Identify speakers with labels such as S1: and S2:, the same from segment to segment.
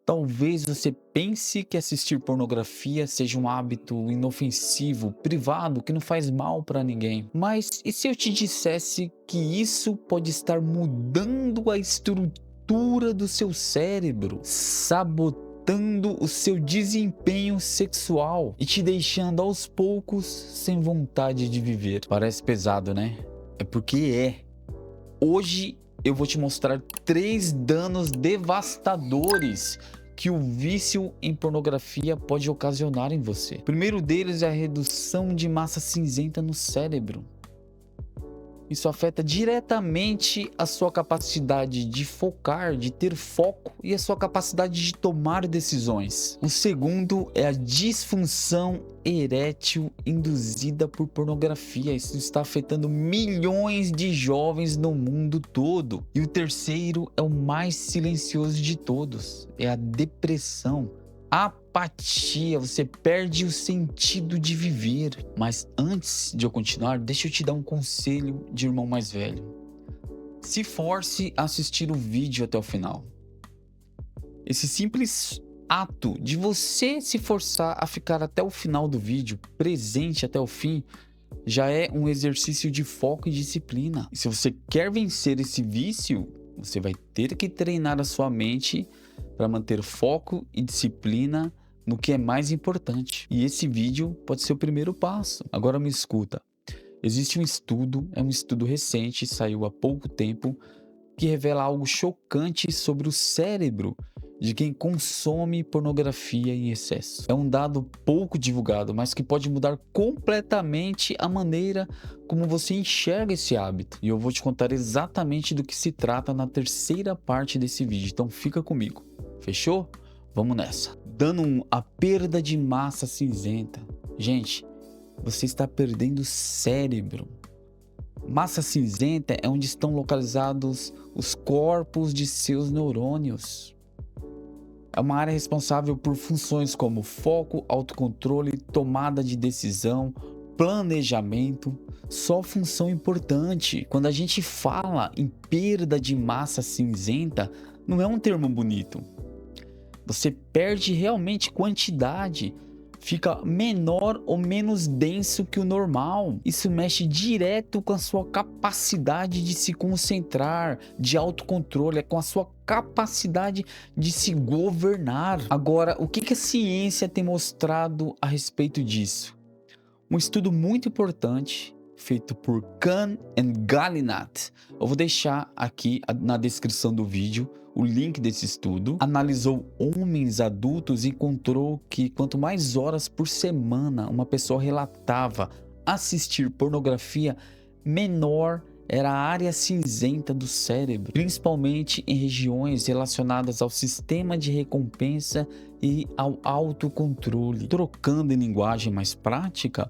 S1: Talvez você pense que assistir pornografia seja um hábito inofensivo, privado, que não faz mal para ninguém. Mas e se eu te dissesse que isso pode estar mudando a estrutura do seu cérebro, sabotando o seu desempenho sexual e te deixando aos poucos sem vontade de viver? Parece pesado, né? É porque é. Hoje eu vou te mostrar 3 danos devastadores que o vício em pornografia pode ocasionar em você. O primeiro deles é a redução de massa cinzenta no cérebro. Isso afeta diretamente a sua capacidade de focar, de ter foco e a sua capacidade de tomar decisões. O segundo é a disfunção erétil induzida por pornografia. Isso está afetando milhões de jovens no mundo todo. E o terceiro é o mais silencioso de todos, é a depressão. Apatia, você perde o sentido de viver. Mas antes de eu continuar, deixa eu te dar um conselho de irmão mais velho. Se force a assistir o vídeo até o final. Esse simples ato de você se forçar a ficar até o final do vídeo, presente até o fim, já é um exercício de foco e disciplina. E se você quer vencer esse vício, você vai ter que treinar a sua mente para manter foco e disciplina no que é mais importante. E esse vídeo pode ser o primeiro passo. Agora me escuta. Existe um estudo, é um estudo recente, saiu há pouco tempo, que revela algo chocante sobre o cérebro de quem consome pornografia em excesso. É um dado pouco divulgado, mas que pode mudar completamente a maneira como você enxerga esse hábito. E eu vou te contar exatamente do que se trata na terceira parte desse vídeo, então fica comigo. Fechou? Vamos nessa. Dando a perda de massa cinzenta. Gente, você está perdendo cérebro. Massa cinzenta é onde estão localizados os corpos de seus neurônios. É uma área responsável por funções como foco, autocontrole, tomada de decisão, planejamento. Só função importante. Quando a gente fala em perda de massa cinzenta, não é um termo bonito. Você perde realmente quantidade, fica menor ou menos denso que o normal. Isso mexe direto com a sua capacidade de se concentrar, de autocontrole, com a sua capacidade de se governar. Agora, o que a ciência tem mostrado a respeito disso? Um estudo muito importante feito por Kahn e Galinat. Eu vou deixar aqui na descrição do vídeo o link desse estudo. Analisou homens adultos e encontrou que quanto mais horas por semana uma pessoa relatava assistir pornografia, menor era a área cinzenta do cérebro, principalmente em regiões relacionadas ao sistema de recompensa e ao autocontrole. Trocando em linguagem mais prática,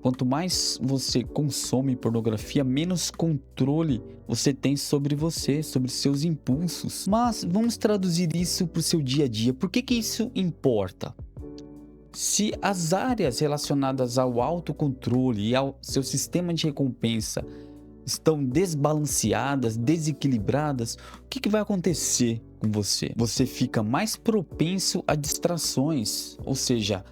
S1: quanto mais você consome pornografia, menos controle você tem sobre você, sobre seus impulsos. Mas vamos traduzir isso para o seu dia a dia. Por que isso importa? Se as áreas relacionadas ao autocontrole e ao seu sistema de recompensa estão desbalanceadas, desequilibradas, o que vai acontecer com você? Você fica mais propenso a distrações, ou seja,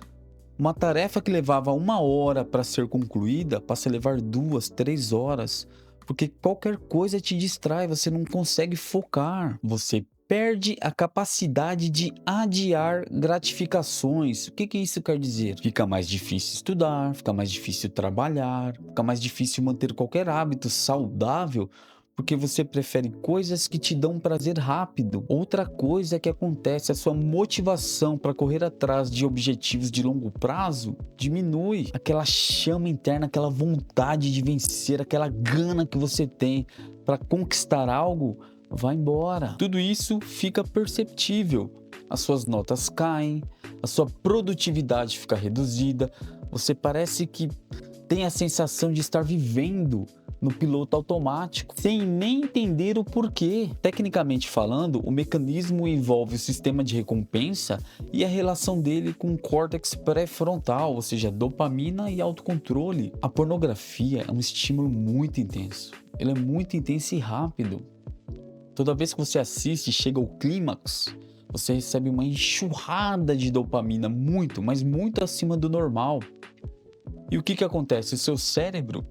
S1: uma tarefa que levava 1 hora para ser concluída passa a levar 2, 3 horas, porque qualquer coisa te distrai, você não consegue focar. Você perde a capacidade de adiar gratificações. O que isso quer dizer? Fica mais difícil estudar, fica mais difícil trabalhar, fica mais difícil manter qualquer hábito saudável, porque você prefere coisas que te dão prazer rápido. Outra coisa que acontece, a sua motivação para correr atrás de objetivos de longo prazo diminui. Aquela chama interna, aquela vontade de vencer, aquela gana que você tem para conquistar algo, vai embora. Tudo isso fica perceptível. As suas notas caem, a sua produtividade fica reduzida, você parece que tem a sensação de estar vivendo no piloto automático, sem nem entender o porquê. Tecnicamente falando, o mecanismo envolve o sistema de recompensa e a relação dele com o córtex pré-frontal, ou seja, dopamina e autocontrole. A pornografia é um estímulo muito intenso. Ele é muito intenso e rápido. Toda vez que você assiste, chega ao clímax, você recebe uma enxurrada de dopamina, muito, mas muito acima do normal. E o que acontece? O seu cérebro,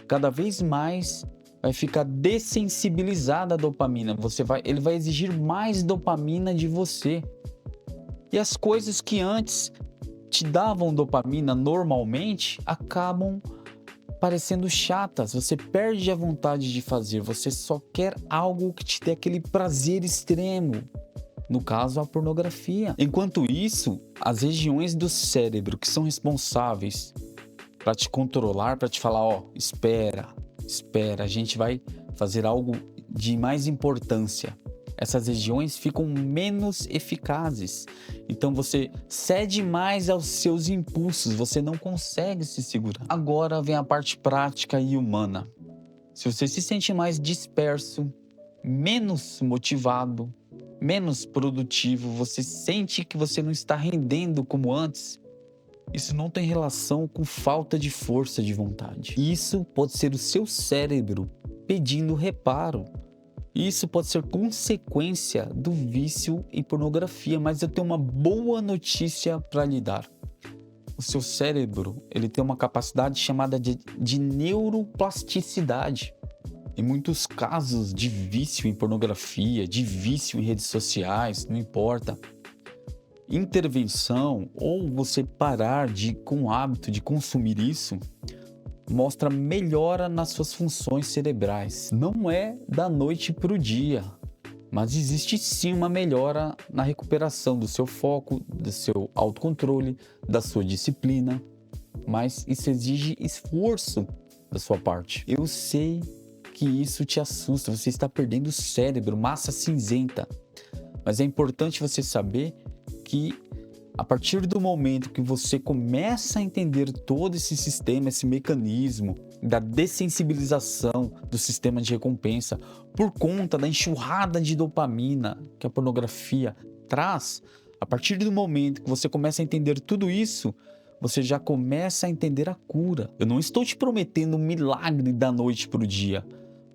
S1: cada vez mais, vai ficar dessensibilizado à dopamina. Ele vai exigir mais dopamina de você. E as coisas que antes te davam dopamina normalmente, acabam parecendo chatas. Você perde a vontade de fazer. Você só quer algo que te dê aquele prazer extremo. No caso, a pornografia. Enquanto isso, as regiões do cérebro que são responsáveis para te controlar, para te falar, ó, espera, a gente vai fazer algo de mais importância. Essas regiões ficam menos eficazes. Então você cede mais aos seus impulsos, você não consegue se segurar. Agora vem a parte prática e humana. Se você se sente mais disperso, menos motivado, menos produtivo, você sente que você não está rendendo como antes, isso não tem relação com falta de força de vontade. Isso pode ser o seu cérebro pedindo reparo. Isso pode ser consequência do vício em pornografia, mas eu tenho uma boa notícia para lhe dar. O seu cérebro, ele tem uma capacidade chamada de neuroplasticidade. Em muitos casos de vício em pornografia, de vício em redes sociais, não importa, intervenção ou você parar com o hábito de consumir isso, mostra melhora nas suas funções cerebrais. Não é da noite para o dia, mas existe sim uma melhora na recuperação do seu foco, do seu autocontrole, da sua disciplina, mas isso exige esforço da sua parte. Eu sei que isso te assusta, você está perdendo o cérebro, massa cinzenta, mas é importante você saber que a partir do momento que você começa a entender todo esse sistema, esse mecanismo da dessensibilização do sistema de recompensa por conta da enxurrada de dopamina que a pornografia traz, a partir do momento que você começa a entender tudo isso, você já começa a entender a cura. Eu não estou te prometendo um milagre da noite para o dia,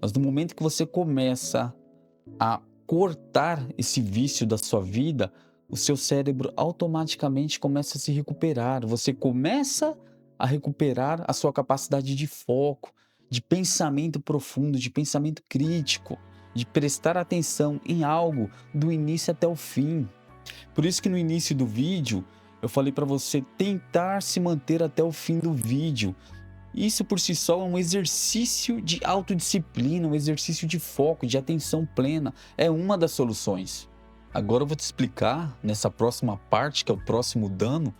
S1: mas no momento que você começa a cortar esse vício da sua vida, o seu cérebro automaticamente começa a se recuperar. Você começa a recuperar a sua capacidade de foco, de pensamento profundo, de pensamento crítico, de prestar atenção em algo do início até o fim. Por isso que no início do vídeo eu falei para você tentar se manter até o fim do vídeo. Isso por si só é um exercício de autodisciplina, um exercício de foco, de atenção plena. É uma das soluções. Agora eu vou te explicar, nessa próxima parte, que é o próximo dano,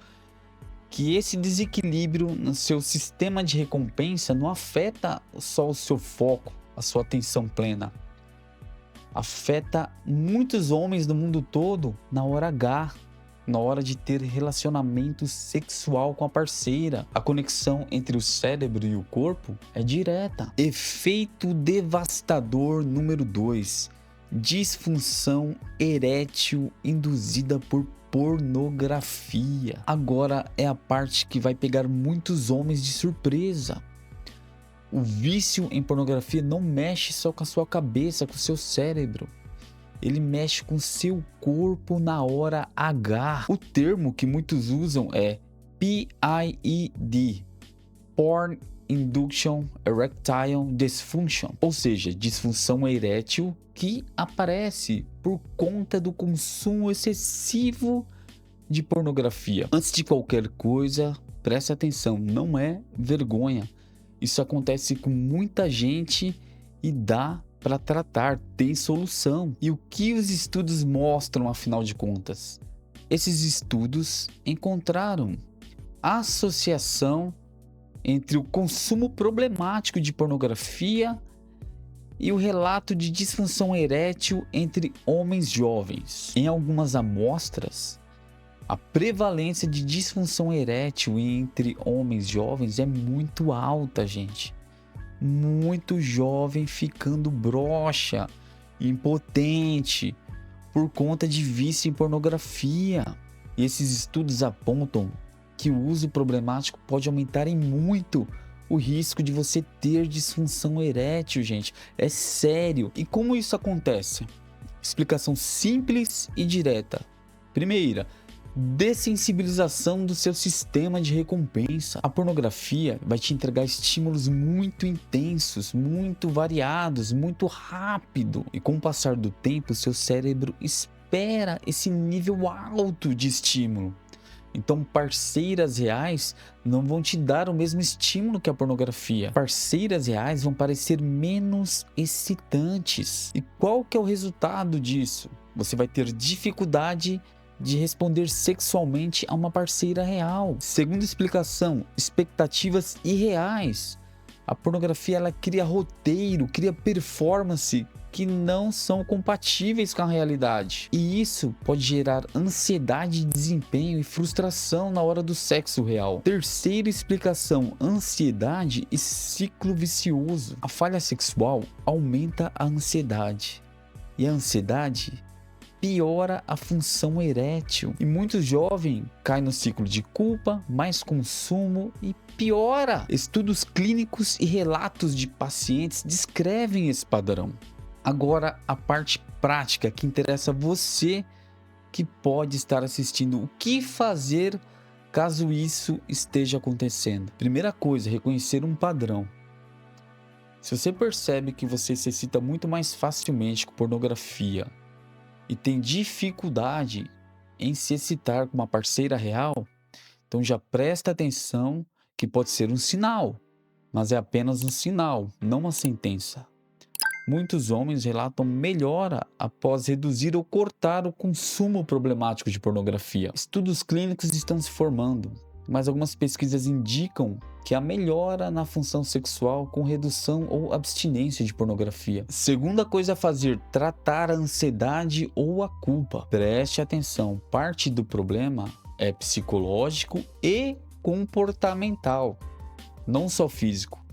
S1: que esse desequilíbrio no seu sistema de recompensa não afeta só o seu foco, a sua atenção plena. Afeta muitos homens do mundo todo na hora H, na hora de ter relacionamento sexual com a parceira. A conexão entre o cérebro e o corpo é direta. Efeito devastador número 2. Disfunção erétil induzida por pornografia. Agora é a parte que vai pegar muitos homens de surpresa. O vício em pornografia não mexe só com a sua cabeça, com o seu cérebro. Ele mexe com o seu corpo na hora H. O termo que muitos usam é PIED, Porn Induction Erectile Dysfunction, ou seja, disfunção erétil que aparece por conta do consumo excessivo de pornografia. Antes de qualquer coisa, preste atenção, não é vergonha. Isso acontece com muita gente e dá para tratar, tem solução. E o que os estudos mostram, afinal de contas? Esses estudos encontraram associação entre o consumo problemático de pornografia e o relato de disfunção erétil entre homens jovens. Em algumas amostras, a prevalência de disfunção erétil entre homens jovens é muito alta, gente. Muito jovem ficando broxa, impotente, por conta de vício em pornografia. E esses estudos apontam que o uso problemático pode aumentar em muito o risco de você ter disfunção erétil, gente. É sério. E como isso acontece? Explicação simples e direta. Primeira, dessensibilização do seu sistema de recompensa. A pornografia vai te entregar estímulos muito intensos, muito variados, muito rápido. E com o passar do tempo, seu cérebro espera esse nível alto de estímulo. Então, parceiras reais não vão te dar o mesmo estímulo que a pornografia. Parceiras reais vão parecer menos excitantes. E qual que é o resultado disso? Você vai ter dificuldade de responder sexualmente a uma parceira real. Segunda explicação, expectativas irreais. A pornografia ela cria roteiro, cria performance que não são compatíveis com a realidade. E isso pode gerar ansiedade de desempenho e frustração na hora do sexo real. Terceira explicação, ansiedade e ciclo vicioso. A falha sexual aumenta a ansiedade. E a ansiedade piora a função erétil. E muitos jovens caem no ciclo de culpa, mais consumo e piora. Estudos clínicos e relatos de pacientes descrevem esse padrão. Agora, a parte prática que interessa a você que pode estar assistindo. O que fazer caso isso esteja acontecendo? Primeira coisa, reconhecer um padrão. Se você percebe que você se excita muito mais facilmente com pornografia e tem dificuldade em se excitar com uma parceira real, então já presta atenção que pode ser um sinal, mas é apenas um sinal, não uma sentença. Muitos homens relatam melhora após reduzir ou cortar o consumo problemático de pornografia. Estudos clínicos estão se formando, mas algumas pesquisas indicam que há melhora na função sexual com redução ou abstinência de pornografia. Segunda coisa a fazer, tratar a ansiedade ou a culpa. Preste atenção, parte do problema é psicológico e comportamental, não só físico.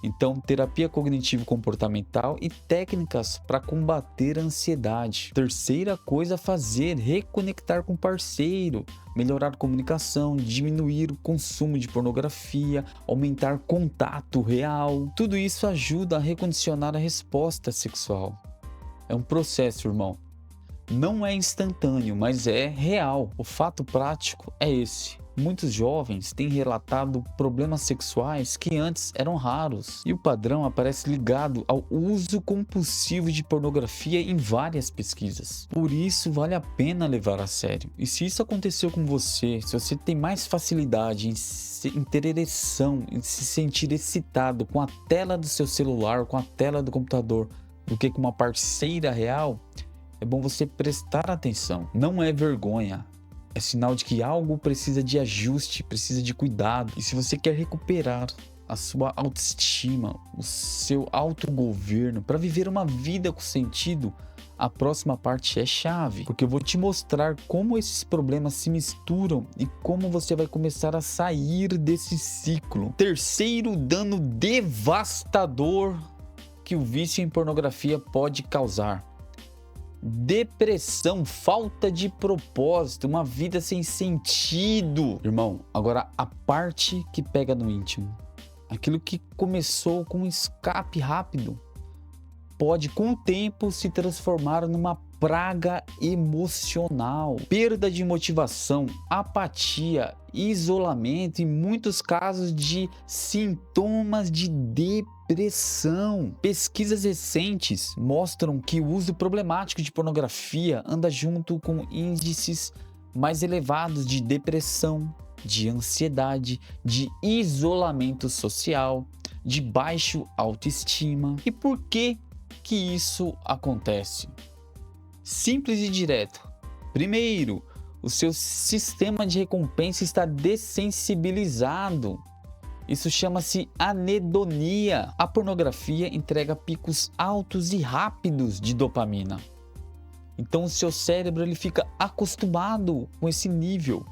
S1: Então, terapia cognitivo-comportamental e técnicas para combater a ansiedade. Terceira coisa a fazer, reconectar com o parceiro, melhorar a comunicação, diminuir o consumo de pornografia, aumentar contato real. Tudo isso ajuda a recondicionar a resposta sexual. É um processo, irmão. Não é instantâneo, mas é real. O fato prático é esse. Muitos jovens têm relatado problemas sexuais que antes eram raros, e o padrão aparece ligado ao uso compulsivo de pornografia em várias pesquisas. Por isso vale a pena levar a sério. E se isso aconteceu com você, se você tem mais facilidade em ter ereção, em se sentir excitado com a tela do seu celular, com a tela do computador, do que com uma parceira real, é bom você prestar atenção. Não é vergonha. É sinal de que algo precisa de ajuste, precisa de cuidado. E se você quer recuperar a sua autoestima, o seu autogoverno, para viver uma vida com sentido, a próxima parte é chave. Porque eu vou te mostrar como esses problemas se misturam e como você vai começar a sair desse ciclo. Terceiro dano devastador que o vício em pornografia pode causar. Depressão, falta de propósito, uma vida sem sentido. Irmão, agora a parte que pega no íntimo. Aquilo que começou com um escape rápido pode com o tempo se transformar numa praga emocional. Perda de motivação, apatia, isolamento e muitos casos de sintomas de depressão. Pesquisas recentes mostram que o uso problemático de pornografia anda junto com índices mais elevados de depressão, de ansiedade, de isolamento social, de baixo autoestima. E por que isso acontece? Simples e direto. Primeiro, o seu sistema de recompensa está dessensibilizado. Isso chama-se anedonia. A pornografia entrega picos altos e rápidos de dopamina. Então o seu cérebro ele fica acostumado com esse nível.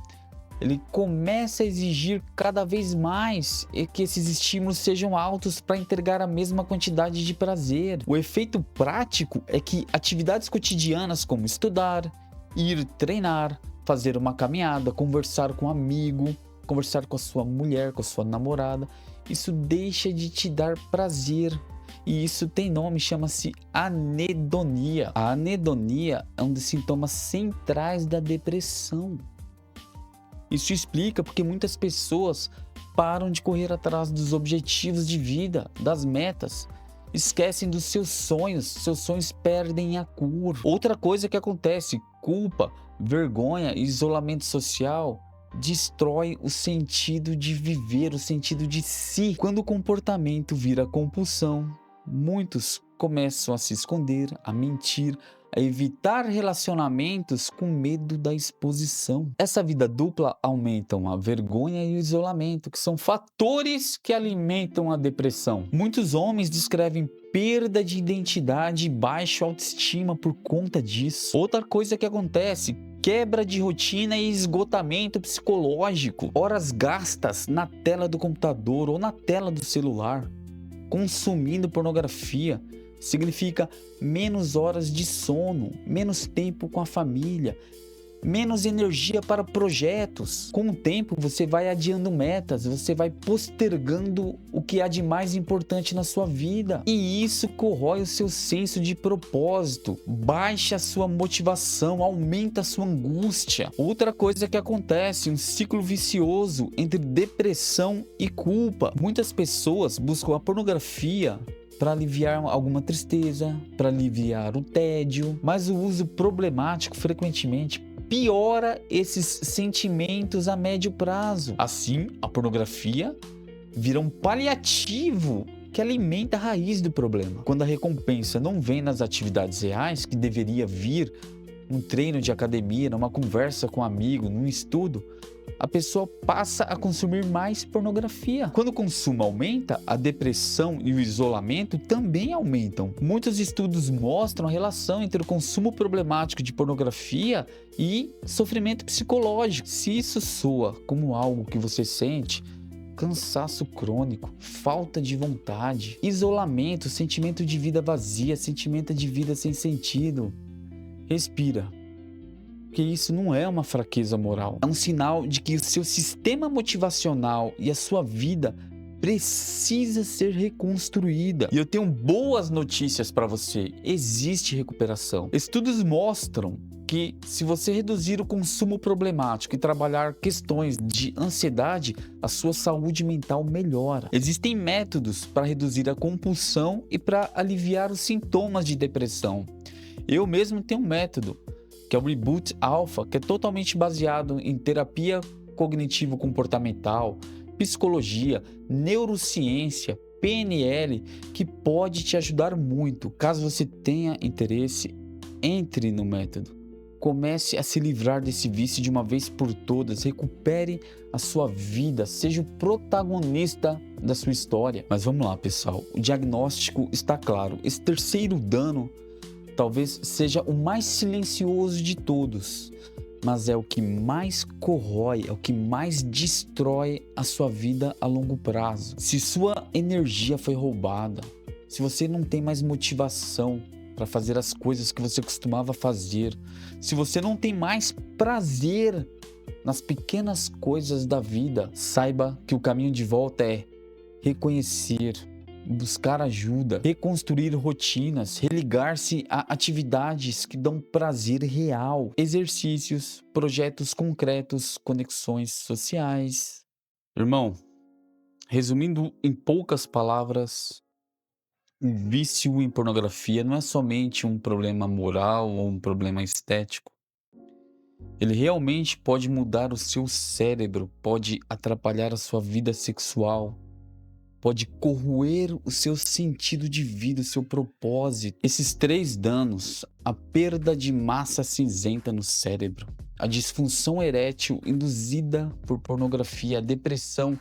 S1: Ele começa a exigir cada vez mais que esses estímulos sejam altos para entregar a mesma quantidade de prazer. O efeito prático é que atividades cotidianas como estudar, ir treinar, fazer uma caminhada, conversar com um amigo, conversar com a sua mulher, com a sua namorada, isso deixa de te dar prazer. E isso tem nome, chama-se anedonia. A anedonia é um dos sintomas centrais da depressão. Isso explica porque muitas pessoas param de correr atrás dos objetivos de vida, das metas. Esquecem dos seus sonhos perdem a cor. Outra coisa que acontece, culpa, vergonha e isolamento social destrói o sentido de viver, o sentido de si. Quando o comportamento vira compulsão, muitos começam a se esconder, a mentir, a evitar relacionamentos com medo da exposição. Essa vida dupla aumentam a vergonha e o isolamento, que são fatores que alimentam a depressão. Muitos homens descrevem perda de identidade e baixa autoestima por conta disso. Outra coisa que acontece, quebra de rotina e esgotamento psicológico. Horas gastas na tela do computador ou na tela do celular, consumindo pornografia, significa menos horas de sono, menos tempo com a família, menos energia para projetos. Com o tempo você vai adiando metas, você vai postergando o que há de mais importante na sua vida. E isso corrói o seu senso de propósito, baixa a sua motivação, aumenta a sua angústia. Outra coisa que acontece, um ciclo vicioso entre depressão e culpa. Muitas pessoas buscam a pornografia para aliviar alguma tristeza, para aliviar o tédio, mas o uso problemático frequentemente piora esses sentimentos a médio prazo. Assim, a pornografia vira um paliativo que alimenta a raiz do problema. Quando a recompensa não vem nas atividades reais, que deveria vir num treino de academia, numa conversa com um amigo, num estudo, a pessoa passa a consumir mais pornografia. Quando o consumo aumenta, a depressão e o isolamento também aumentam. Muitos estudos mostram a relação entre o consumo problemático de pornografia e sofrimento psicológico. Se isso soa como algo que você sente, cansaço crônico, falta de vontade, isolamento, sentimento de vida vazia, sentimento de vida sem sentido, respira. Porque isso não é uma fraqueza moral. É um sinal de que o seu sistema motivacional e a sua vida precisa ser reconstruída. E eu tenho boas notícias para você. Existe recuperação. Estudos mostram que se você reduzir o consumo problemático e trabalhar questões de ansiedade, a sua saúde mental melhora. Existem métodos para reduzir a compulsão e para aliviar os sintomas de depressão. Eu mesmo tenho um método, que é o Reboot Alpha, que é totalmente baseado em terapia cognitivo-comportamental, psicologia, neurociência, PNL, que pode te ajudar muito. Caso você tenha interesse, entre no método. Comece a se livrar desse vício de uma vez por todas, recupere a sua vida, seja o protagonista da sua história. Mas vamos lá, pessoal, o diagnóstico está claro. Esse terceiro dano talvez seja o mais silencioso de todos, mas é o que mais corrói, é o que mais destrói a sua vida a longo prazo. Se sua energia foi roubada, se você não tem mais motivação para fazer as coisas que você costumava fazer, se você não tem mais prazer nas pequenas coisas da vida, saiba que o caminho de volta é reconhecer, buscar ajuda, reconstruir rotinas, religar-se a atividades que dão prazer real, exercícios, projetos concretos, conexões sociais. Irmão, resumindo em poucas palavras, o vício em pornografia não é somente um problema moral ou um problema estético. Ele realmente pode mudar o seu cérebro, pode atrapalhar a sua vida sexual, pode corroer o seu sentido de vida, o seu propósito. Esses 3 danos, a perda de massa cinzenta no cérebro, a disfunção erétil induzida por pornografia, a depressão,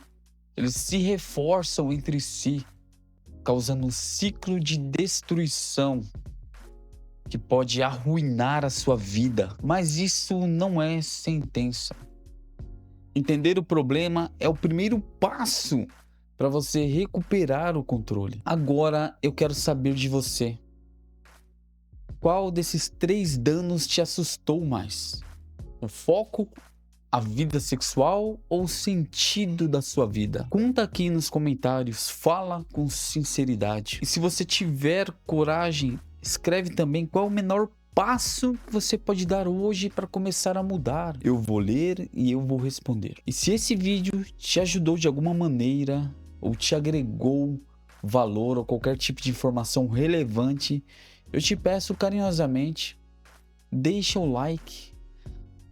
S1: eles se reforçam entre si, causando um ciclo de destruição que pode arruinar a sua vida. Mas isso não é sentença. Entender o problema é o primeiro passo para você recuperar o controle. Agora eu quero saber de você. Qual desses 3 danos te assustou mais? O foco, a vida sexual ou o sentido da sua vida? Conta aqui nos comentários, fala com sinceridade. E se você tiver coragem, escreve também qual é o menor passo que você pode dar hoje para começar a mudar. Eu vou ler e eu vou responder. E se esse vídeo te ajudou de alguma maneira ou te agregou valor ou qualquer tipo de informação relevante, eu te peço carinhosamente, deixa o like.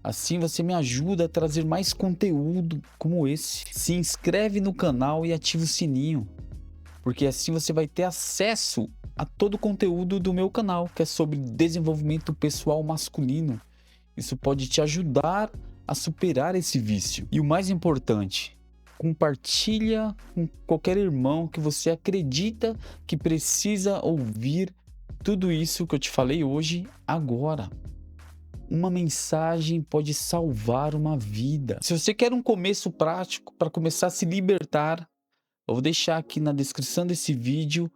S1: Assim você me ajuda a trazer mais conteúdo como esse. Se inscreve no canal e ativa o sininho, porque assim você vai ter acesso a todo o conteúdo do meu canal, que é sobre desenvolvimento pessoal masculino. Isso pode te ajudar a superar esse vício. E o mais importante, compartilha com qualquer irmão que você acredita que precisa ouvir tudo isso que eu te falei hoje agora. Uma mensagem pode salvar uma vida. Se você quer um começo prático para começar a se libertar, eu vou deixar aqui na descrição desse vídeo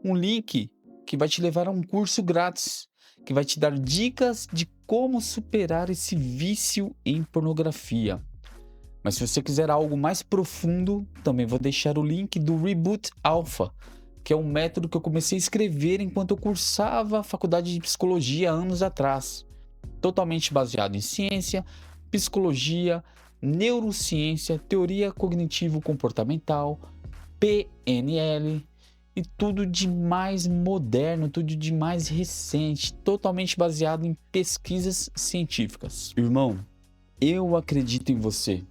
S1: um link que vai te levar a um curso grátis, que vai te dar dicas de como superar esse vício em pornografia. Mas se você quiser algo mais profundo, também vou deixar o link do Reboot Alpha, que é um método que eu comecei a escrever enquanto eu cursava a faculdade de psicologia anos atrás. Totalmente baseado em ciência, psicologia, neurociência, teoria cognitivo-comportamental, PNL e tudo de mais moderno, tudo de mais recente, totalmente baseado em pesquisas científicas. Irmão, eu acredito em você.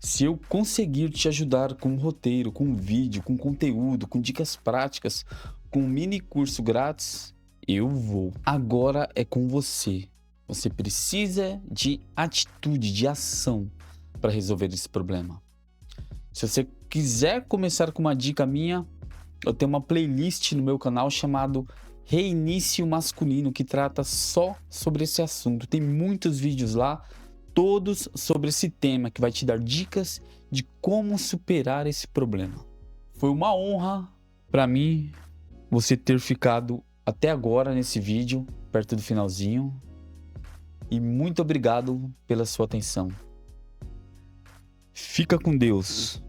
S1: Se eu conseguir te ajudar com um roteiro, com um vídeo, com conteúdo, com dicas práticas, com um mini curso grátis, eu vou. Agora é com você. Você precisa de atitude, de ação para resolver esse problema. Se você quiser começar com uma dica minha, eu tenho uma playlist no meu canal chamado Reinício Masculino, que trata só sobre esse assunto. Tem muitos vídeos lá, todos sobre esse tema, que vai te dar dicas de como superar esse problema. Foi uma honra para mim você ter ficado até agora nesse vídeo, perto do finalzinho, e muito obrigado pela sua atenção. Fica com Deus.